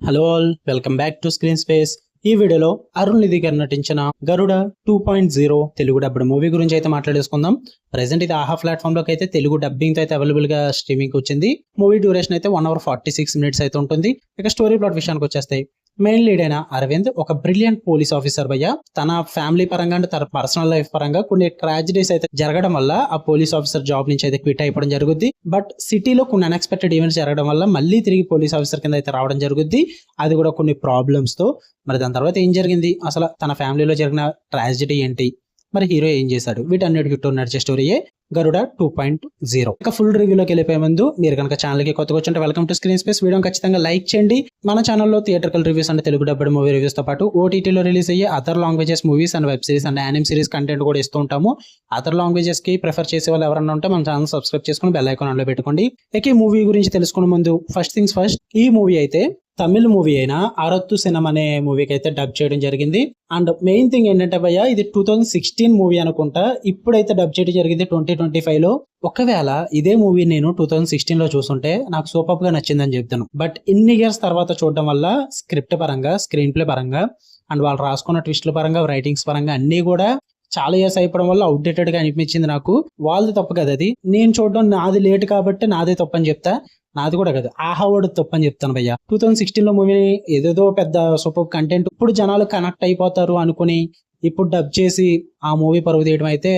Hello all, welcome back to screen space. ఈ వీడియోలో అరుణ్ నిధి గారు నటించిన గరుడ 2.0 తెలుగు డబ్బుడ్ మూవీ గురించి అయితే మాట్లాడేసుకుందాం. ప్రెసెంట్ ఇది ఆహా ప్లాట్ఫామ్ లోకి అయితే తెలుగు డబ్బింగ్ తో అయితే అవైలబుల్ గా స్ట్రీమింగ్ వచ్చింది. మూవీ డ్యూరేషన్ అయితే 1 hour 46 minutes అయితే ఉంటుంది. ఇక స్టోరీ ప్లాట్ విషయానికి వచ్చేస్తాయి. మెయిన్ లీడ్ అయిన అరవింద్ ఒక బ్రిలియంట్ పోలీస్ ఆఫీసర్ భయ్య. తన ఫ్యామిలీ పరంగా అంటే తన పర్సనల్ లైఫ్ పరంగా కొన్ని ట్రాజడీస్ అయితే జరగడం వల్ల ఆ పోలీస్ ఆఫీసర్ జాబ్ నుంచి అయితే క్విట్ అయిపోవడం జరుగుద్ది. బట్ సిటీలో కొన్ని అన్ఎక్స్పెక్టెడ్ ఈవెంట్స్ జరగడం వల్ల మళ్ళీ తిరిగి పోలీస్ ఆఫీసర్ కింద అయితే రావడం జరుగుద్ది. అది కూడా కొన్ని ప్రాబ్లమ్స్ తో. మరి దాని తర్వాత ఏం జరిగింది, అసలు తన ఫ్యామిలీలో జరిగిన ట్రాజడీ ఏంటి, మరి హీరో ఏం చేశాడు, వీటన్నిటి చుట్టూ నడిచే స్టోరీయే గరుడ 2.0. ఇక ఫుల్ రివ్యూలోకి వెళ్ళిపోయే ముందు మీరు కనుక ఛానల్ కి కొత్తగా వచ్చి welcome to screen space. Video ఖచ్చితంగా లైక్ చేయండి. మన ఛానల్లో థియేటర్కల్ రివ్యూస్ అంటే తెలుగు డబ్బుడ్ మూవీ రివ్యూస్ తో పాటు ఓటీటీలో రిలీజ్ అయ్యే other languages movies and web series and anime series content కూడా ఇస్తూ ఉంటాము. అదర్ లాంగ్వేజెస్ కి ప్రిఫర్ చేసే వాళ్ళు ఎవరన్నా ఉంటే మన ఛానల్ సబ్స్క్రైబ్ చేసుకుని బెల్ ఐకాన్ ఆన్లో పెట్టుకోండి. ఇక ఈ మూవీ గురించి తెలుసుకునే ముందు ఫస్ట్ థింగ్స్ ఫస్ట్, ఈ మూవీ అయితే తమిళ్ మూవీ అయినా అరత్తు సినిమా అనే మూవీకి అయితే డబ్ చేయడం జరిగింది. అండ్ మెయిన్ థింగ్ ఏంటంటే భయ్య, ఇది 2016 మూవీ అనుకుంటా. ఇప్పుడైతే డబ్ చేయడం జరిగింది 2025 లో. ఒకవేళ ఇదే మూవీ నేను 2016 లో చూస్తుంటే నాకు సూపర్ గా నచ్చిందని చెప్తాను. బట్ ఇన్ని ఇయర్స్ తర్వాత చూడడం వల్ల స్క్రిప్ట్ పరంగా, స్క్రీన్ ప్లే పరంగా అండ్ వాళ్ళు రాసుకున్న ట్విస్ట్ల పరంగా, రైటింగ్స్ పరంగా అన్ని కూడా చాలా ఇయర్స్ అయిపోవడం వల్ల అవుట్డేటెడ్ గా అనిపించింది నాకు. వాళ్ళది తప్పు కదా అది, నేను చూడడం నాది లేట్ కాబట్టి నాదే తప్పని చెప్తా. నాది కూడా కదా, ఆహా వర్డ్ తప్పని చెప్తాను భయ్య. 2016 లో మూవీని ఏదేదో పెద్ద సూపర్ కంటెంట్ ఇప్పుడు జనాలు కనెక్ట్ అయిపోతారు అనుకుని ఇప్పుడు డబ్ చేసి ఆ మూవీ పరువు తీయడం అయితే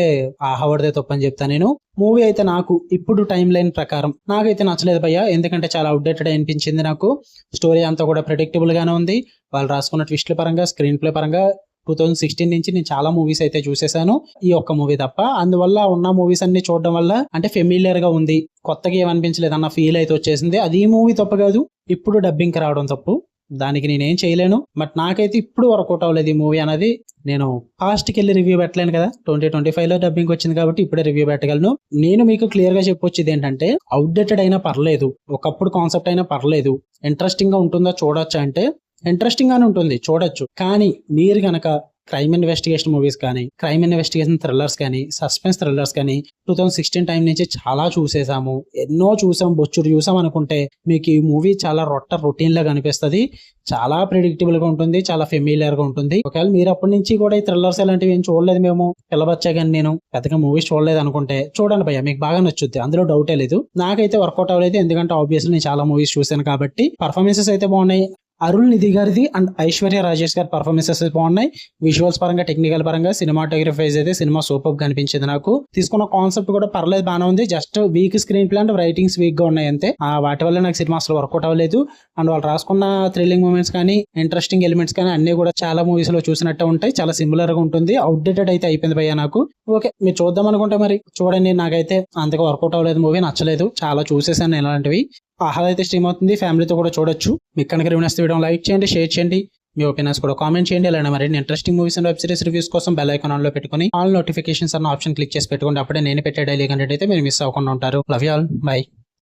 ఆహా వర్డ్దే తప్పని చెప్తాను నేను. మూవీ అయితే నాకు ఇప్పుడు టైం లైన్ ప్రకారం నాకైతే నచ్చలేదు భయ్య. ఎందుకంటే చాలా అవుట్డేటెడ్ అనిపించింది నాకు. స్టోరీ అంతా కూడా ప్రెడిక్టబుల్ గానే ఉంది. వాళ్ళు రాసుకున్న ట్విస్ట్ల పరంగా, స్క్రీన్ ప్లే పరంగా 2016 నుంచి నేను చాలా మూవీస్ అయితే చూసేసాను, ఈ ఒక్క మూవీ తప్ప. అందువల్ల ఉన్న మూవీస్ అన్ని చూడడం వల్ల అంటే ఫెమిలియర్ గా ఉంది, కొత్తగా ఏమనిపించలేదు అన్న ఫీల్ అయితే వచ్చేసింది. అది ఈ మూవీ తప్పు కాదు, ఇప్పుడు డబ్బింగ్ రావడం తప్పు. దానికి నేనేం చేయలేను. బట్ నాకైతే ఇప్పుడు వర్కౌట్ అవ్వలేదు ఈ మూవీ అనేది. నేను ఫాస్ట్ కి వెళ్ళి రివ్యూ పెట్టలేను కదా, 2025 లో డబ్బింగ్ వచ్చింది కాబట్టి ఇప్పుడే రివ్యూ పెట్టగలను. నేను మీకు క్లియర్ గా చెప్పొచ్చేది ఏంటంటే, అవుట్డేటెడ్ అయినా పర్లేదు, ఒకప్పుడు కాన్సెప్ట్ అయినా పర్లేదు, ఇంట్రెస్టింగ్ గా ఉంటుందా చూడొచ్చా అంటే ఇంట్రెస్టింగ్ గానే ఉంటుంది, చూడొచ్చు. కానీ మీరు గనక క్రైమ్ ఇన్వెస్టిగేషన్ మూవీస్ కానీ, క్రైమ్ ఇన్వెస్టిగేషన్ థ్రిల్లర్స్ కానీ, సస్పెన్స్ థ్రిల్లర్స్ కానీ 2016 టైం నుంచి చాలా చూసేసాము, ఎన్నో చూసాం, బొచ్చుడు చూసాం అనుకుంటే మీకు ఈ మూవీ చాలా రొటీన్ లాగా అనిపిస్తుంది. చాలా ప్రిడిక్టబుల్ గా ఉంటుంది, చాలా ఫెమిలియర్ గా ఉంటుంది. ఒకవేళ మీరు అప్పటి నుంచి కూడా ఈ థ్రిల్లర్స్ ఇలాంటివి ఏం చూడలేదు, మేము పిల్లబచ్చా కానీ నేను పెద్దగా మూవీస్ చూడలేదు అనుకుంటే చూడండి భయ్య, మీకు బాగా నచ్చుద్ది, అందులో డౌటే లేదు. నాకైతే వర్కౌట్ అవ్వలేదు, ఎందుకంటే ఆబ్వియస్లీ నేను చాలా మూవీస్ చూసాను కాబట్టి. పర్ఫార్మెన్సెస్ అయితే బాగున్నాయి. అరుణ్ నిధి గారిది అండ్ ఐశ్వర్య రాజేష్ గారి పర్ఫార్మెన్సెస్ బాగున్నాయి. విజువల్స్ పరంగా, టెక్నికల్ పరంగా, సినిమాటోగ్రఫీ అయితే సినిమా సూపర్ గా అనిపించింది నాకు. తీసుకున్న కాన్సెప్ట్ కూడా పర్లేదు, బాగానే ఉంది. Just week screen play and writings week గా ఉన్నాయి అంతే. వాటి వల్ల నాకు సినిమా అసలు వర్కౌట్ అవ్వలేదు. అండ్ వాళ్ళు రాసుకున్న థ్రిల్లింగ్ మూమెంట్స్ కానీ, ఇంట్రెస్టింగ్ ఎలిమెంట్స్ కానీ అన్ని కూడా చాలా మూవీస్ లో చూసినట్టు ఉంటాయి. చాలా సిమిలర్ గా ఉంటుంది. అవుట్డేటెడ్ అయితే అయిపోయింది భయ్య నాకు. ఓకే, మీరు చూద్దాం అనుకుంటే మరి చూడండి. నాకైతే అంతగా వర్కౌట్ అవ్వలేదు, మూవీ నచ్చలేదు. చాలా చూసేసాను ఇలాంటివి. ఆహ్లాద అయితే స్ట్రీమ్ అవుతుంది, ఫ్యామిలీతో కూడా చూడొచ్చు. మీకు కనుక రివ్యూ నచ్చితే వీడియో లైక్ చేయండి, షేర్ చేయండి, మీ ఒపీనియన్స్ కూడా కామెంట్ చేయండి. అలానే మరి interesting movies and web series reviews కోసం బెల్ ఐకాన్ ఆన్ లో పెట్టుకుని ఆల్ నోటిఫికేషన్స్ అన్న ఆప్షన్ క్లిక్ చేసి పెట్టుకోండి. అప్పుడే నేను పెట్టే డైలీ కంటెంట్ అయితే మీరు మిస్ అవ్వకుండా ఉంటారు. Love you all, by.